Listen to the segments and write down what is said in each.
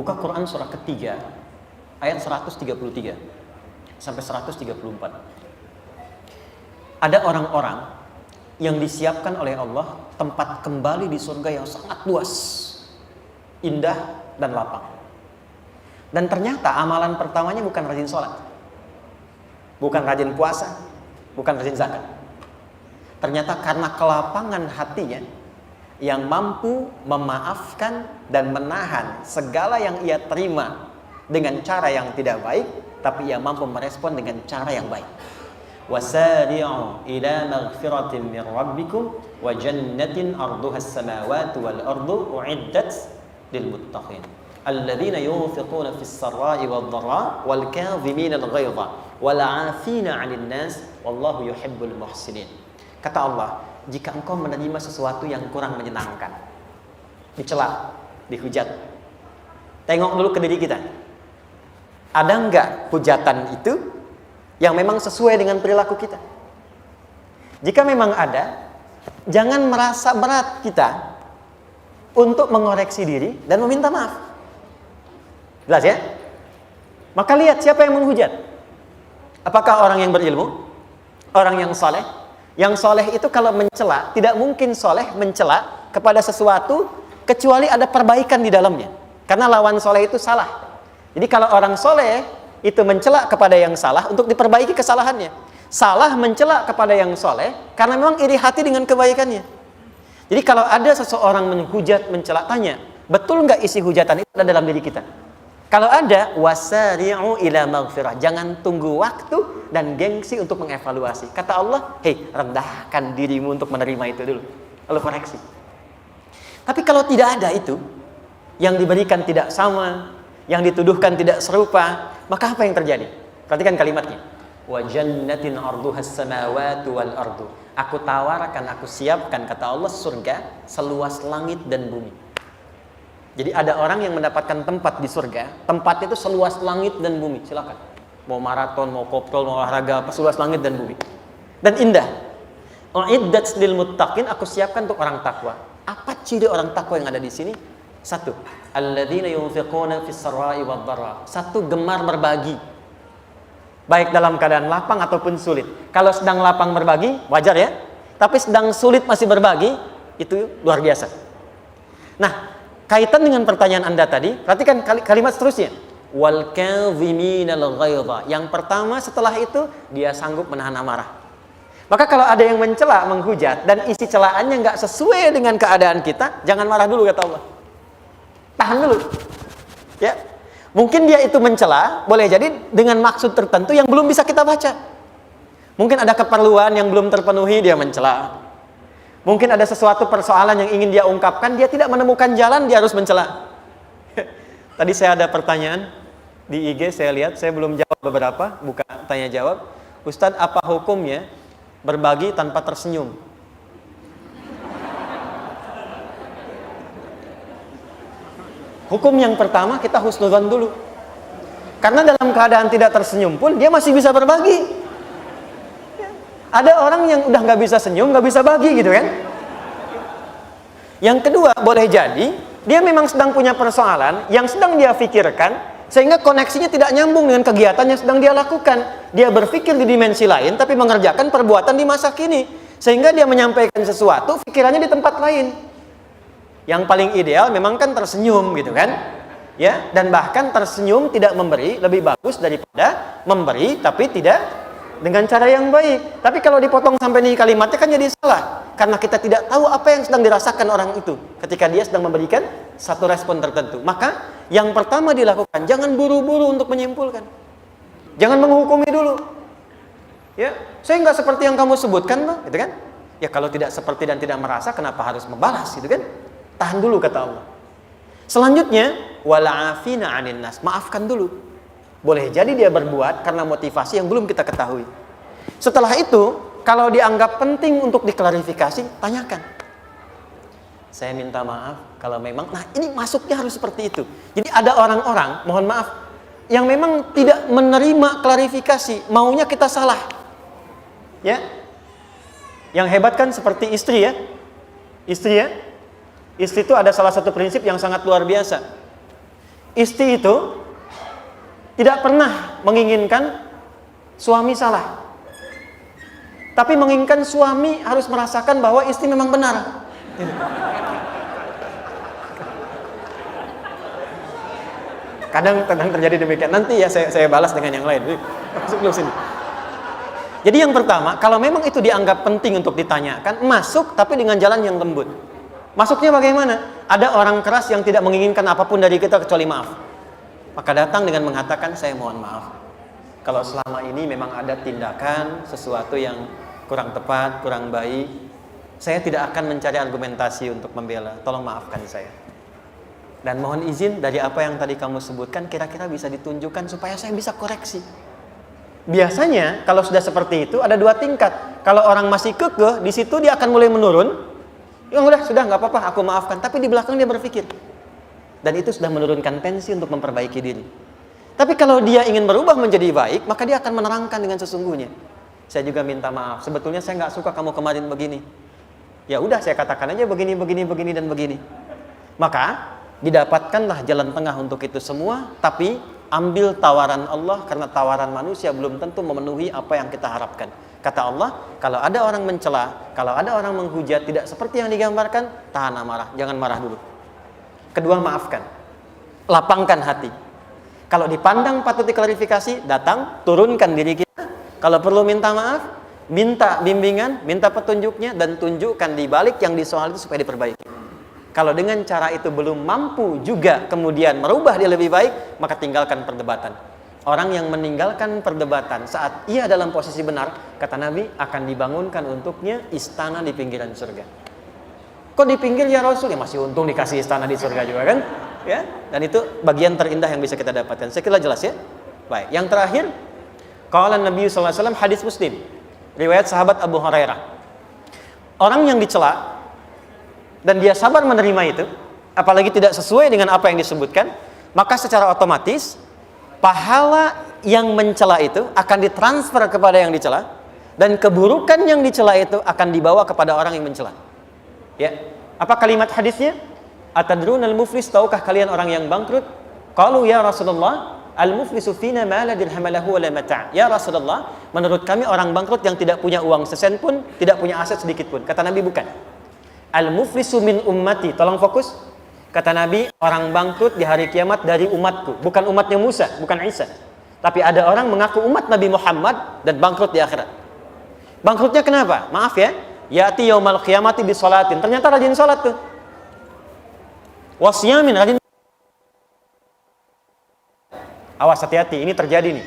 Buka Quran surah ketiga ayat 133 sampai 134. Ada orang-orang yang disiapkan oleh Allah tempat kembali di surga yang sangat luas, indah dan lapang. Dan ternyata amalan pertamanya bukan rajin sholat, bukan rajin puasa, bukan rajin zakat. Ternyata karena kelapangan hatinya yang mampu memaafkan dan menahan segala yang ia terima dengan cara yang tidak baik, tapi ia mampu merespon dengan cara yang baik. Wasari'u ila maghfiratin min rabbikum wa jannatin arduha as-samawati wal ardu u'iddat lil muttaqin alladzina yunfiquna fis sarra'i wad dharra wal kadhimina al ghaidha wal 'afina 'anil nas wallahu yuhibbul muhsinin. Kata Allah, jika engkau menerima sesuatu yang kurang menyenangkan, dicela, dihujat, tengok dulu ke diri kita. Ada enggak hujatan itu yang memang sesuai dengan perilaku kita? Jika memang ada, jangan merasa berat kita untuk mengoreksi diri dan meminta maaf. Jelas ya? Maka lihat siapa yang menghujat. Apakah orang yang berilmu? Orang yang saleh? Yang soleh itu kalau mencela, tidak mungkin soleh mencela kepada sesuatu kecuali ada perbaikan di dalamnya. Karena lawan soleh itu salah. Jadi kalau orang soleh itu mencela kepada yang salah untuk diperbaiki kesalahannya. Salah mencela kepada yang soleh karena memang iri hati dengan kebaikannya. Jadi kalau ada seseorang menghujat, mencela, tanya, betul nggak isi hujatan itu ada dalam diri kita? Kalau ada, wasari'u ila maghfirah. Jangan tunggu waktu dan gengsi untuk mengevaluasi. Kata Allah, hei, rendahkan dirimu untuk menerima itu dulu, lalu koreksi. Tapi kalau tidak ada itu, yang diberikan tidak sama, yang dituduhkan tidak serupa, maka apa yang terjadi? Perhatikan kalimatnya. Wa jannatin arduhas samawati wal ardu. Aku tawarkan, aku siapkan, kata Allah, surga seluas langit dan bumi. Jadi ada orang yang mendapatkan tempat di surga, tempat itu seluas langit dan bumi. Silakan. Mau maraton, mau kopdol, mau olahraga, seluas langit dan bumi. Dan indah. U'iddat lil muttaqin, aku siapkan untuk orang takwa. Apa ciri orang takwa yang ada di sini? Satu, alladzina yunfiquna fis sarra'i wad dharra. Satu, gemar berbagi. Baik dalam keadaan lapang ataupun sulit. Kalau sedang lapang berbagi, wajar ya. Tapi sedang sulit masih berbagi, itu luar biasa. Nah, kaitan dengan pertanyaan Anda tadi, perhatikan kalimat seterusnya. Wal kadhiminal ghaidha. Yang pertama setelah itu dia sanggup menahan amarah. Maka kalau ada yang mencela, menghujat dan isi celaannya nggak sesuai dengan keadaan kita, jangan marah dulu kata Allah. Tahan dulu. Ya. Mungkin dia itu mencela, boleh jadi dengan maksud tertentu yang belum bisa kita baca. Mungkin ada keperluan yang belum terpenuhi, dia mencela. Mungkin ada sesuatu persoalan yang ingin dia ungkapkan, dia tidak menemukan jalan, dia harus mencela. Tadi saya ada pertanyaan di IG, saya lihat, saya belum jawab beberapa, buka tanya jawab. Ustadz, apa hukumnya berbagi tanpa tersenyum? Hukum yang pertama, kita husnudzon dulu. Karena dalam keadaan tidak tersenyum pun, dia masih bisa berbagi. Ada orang yang udah nggak bisa senyum, nggak bisa bagi gitu kan. Yang kedua, boleh jadi dia memang sedang punya persoalan yang sedang dia pikirkan, sehingga koneksinya tidak nyambung dengan kegiatan yang sedang dia lakukan. Dia berpikir di dimensi lain, tapi mengerjakan perbuatan di masa kini, sehingga dia menyampaikan sesuatu, pikirannya di tempat lain. Yang paling ideal memang kan tersenyum gitu kan, ya. Dan bahkan tersenyum tidak memberi lebih bagus daripada memberi tapi tidak dengan cara yang baik. Tapi kalau dipotong sampai ini kalimatnya kan jadi salah, karena kita tidak tahu apa yang sedang dirasakan orang itu ketika dia sedang memberikan satu respon tertentu. Maka yang pertama dilakukan, jangan buru-buru untuk menyimpulkan, jangan menghukumi dulu. Ya, saya nggak seperti yang kamu sebutkan, loh, gitu kan? Ya kalau tidak seperti dan tidak merasa, kenapa harus membalas, gitu kan? Tahan dulu kata Allah. Selanjutnya, wala'afina 'anin nas, maafkan dulu. Boleh jadi dia berbuat karena motivasi yang belum kita ketahui. Setelah itu, kalau dianggap penting untuk diklarifikasi, tanyakan. Saya minta maaf kalau memang, nah ini masuknya harus seperti itu. Jadi ada orang-orang, mohon maaf, yang memang tidak menerima klarifikasi, maunya kita salah. Ya. Yang hebat kan seperti istri ya. Istri ya. Istri itu ada salah satu prinsip yang sangat luar biasa. istri itu tidak pernah menginginkan suami salah, tapi menginginkan suami harus merasakan bahwa istri memang benar. Kadang terjadi demikian. Nanti ya saya balas dengan yang lain. Masuk dulu sini. Jadi yang pertama, kalau memang itu dianggap penting untuk ditanyakan, masuk tapi dengan jalan yang lembut. Masuknya bagaimana? Ada orang keras yang tidak menginginkan apapun dari kita kecuali maaf. Maka datang dengan mengatakan, saya mohon maaf. Kalau selama ini memang ada tindakan, sesuatu yang kurang tepat, kurang baik, saya tidak akan mencari argumentasi untuk membela. Tolong maafkan saya. Dan mohon izin dari apa yang tadi kamu sebutkan, kira-kira bisa ditunjukkan supaya saya bisa koreksi. Biasanya kalau sudah seperti itu ada dua tingkat. Kalau orang masih kekeh, di situ dia akan mulai menurun. Ya sudah nggak apa-apa, aku maafkan. Tapi di belakang dia berpikir. Dan itu sudah menurunkan tensi untuk memperbaiki diri. Tapi kalau dia ingin berubah menjadi baik, maka dia akan menerangkan dengan sesungguhnya. Saya juga minta maaf. Sebetulnya saya nggak suka kamu kemarin begini. Ya udah, saya katakan aja begini dan begini. Maka didapatkanlah jalan tengah untuk itu semua, tapi ambil tawaran Allah, karena tawaran manusia belum tentu memenuhi apa yang kita harapkan. Kata Allah, kalau ada orang mencela, kalau ada orang menghujat tidak seperti yang digambarkan, tahan amarah, jangan marah dulu. Kedua, maafkan, lapangkan hati. Kalau dipandang patut diklarifikasi, datang, turunkan diri kita. Kalau perlu minta maaf, minta bimbingan, minta petunjuknya, dan tunjukkan di balik yang disoal itu supaya diperbaiki. Kalau dengan cara itu belum mampu juga kemudian merubah dia lebih baik, maka tinggalkan perdebatan. Orang yang meninggalkan perdebatan saat ia dalam posisi benar, kata Nabi, akan dibangunkan untuknya istana di pinggiran surga. Kok di pinggir ya Rasul? Ya masih untung dikasih istana di surga juga kan? Ya, dan itu bagian terindah yang bisa kita dapatkan. Saya kira jelas ya. Baik, yang terakhir, qala Nabi sallallahu alaihi wasallam, hadis Muslim, riwayat sahabat Abu Hurairah. Orang yang dicela dan dia sabar menerima itu, apalagi tidak sesuai dengan apa yang disebutkan, maka secara otomatis pahala yang mencela itu akan ditransfer kepada yang dicela, dan keburukan yang dicela itu akan dibawa kepada orang yang mencela. Ya, apa kalimat hadisnya? Atadrunal muflis, tahukah kalian orang yang bangkrut? Qalu ya Rasulullah, al-muflisu fina ma la dirham lahu wa la mata'. Ya Rasulullah, menurut kami orang bangkrut yang tidak punya uang sesen pun, tidak punya aset sedikit pun. Kata Nabi, bukan. Al-muflisu min ummati. Tolong fokus. Kata Nabi, orang bangkrut di hari kiamat dari umatku. Bukan umatnya Musa, bukan Isa. Tapi ada orang mengaku umat Nabi Muhammad dan bangkrut di akhirat. Bangkrutnya kenapa? Maaf ya. Ya'ti yaumal qiyamati bisolatin. Ternyata rajin salat tuh. Wasyamin, rajin. Awas, hati-hati, ini terjadi nih.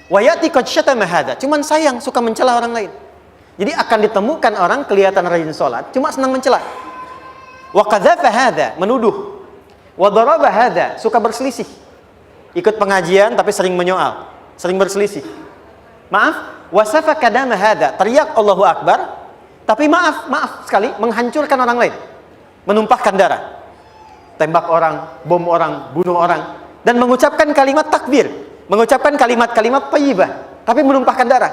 Wa ya'ti qad syatama hadza. Cuman sayang, suka mencela orang lain. Jadi akan ditemukan orang kelihatan rajin salat, cuma senang mencela. Wa qadzafa hadza, menuduh. Wa daraba hadza, suka berselisih. Ikut pengajian tapi sering menyoal, sering berselisih. Maaf, wasafa kadama hadza, teriak Allahu Akbar, tapi maaf sekali menghancurkan orang lain, menumpahkan darah, tembak orang, bom orang, bunuh orang, dan mengucapkan kalimat takbir, mengucapkan kalimat-kalimat thayyibah, tapi menumpahkan darah.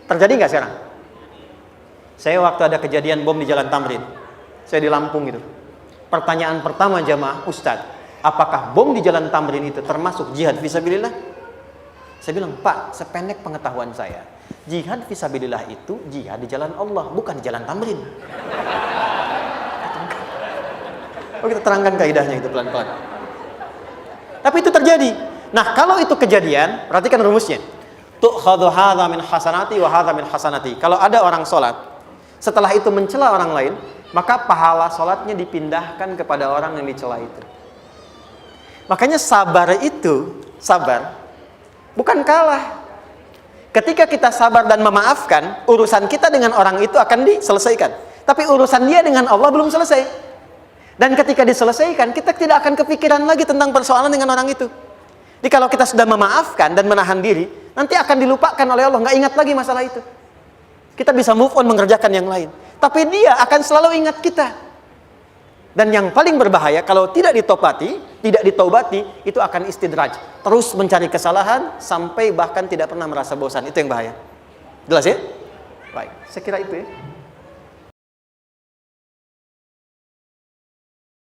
Terjadi nggak sekarang? Saya waktu ada kejadian bom di Jalan Tamrin, saya di Lampung itu. Pertanyaan pertama jamaah, Ustadz, apakah bom di Jalan Tamrin itu termasuk jihad fisabilillah? Saya bilang, Pak, sependek pengetahuan saya, jihad fisabilillah itu jihad di jalan Allah, bukan di Jalan Tamrin. Oh, kita terangkan kaidahnya itu pelan-pelan. Tapi itu terjadi. Nah, kalau itu kejadian, perhatikan rumusnya. Tu'khadhu hadza min hasanati wa hadza min hasanati. Kalau ada orang sholat, setelah itu mencela orang lain, maka pahala sholatnya dipindahkan kepada orang yang dicela itu. Makanya sabar itu, sabar bukan kalah. Ketika kita sabar dan memaafkan, urusan kita dengan orang itu akan diselesaikan. Tapi urusan dia dengan Allah belum selesai. Dan ketika diselesaikan, kita tidak akan kepikiran lagi tentang persoalan dengan orang itu. Jadi kalau kita sudah memaafkan dan menahan diri, nanti akan dilupakan oleh Allah, nggak ingat lagi masalah itu. Kita bisa move on mengerjakan yang lain. Tapi dia akan selalu ingat kita. Dan yang paling berbahaya, kalau tidak ditobati, tidak ditaubati, itu akan istidraj. Terus mencari kesalahan, sampai bahkan tidak pernah merasa bosan. Itu yang bahaya. Jelas ya? Baik, saya kira itu ya.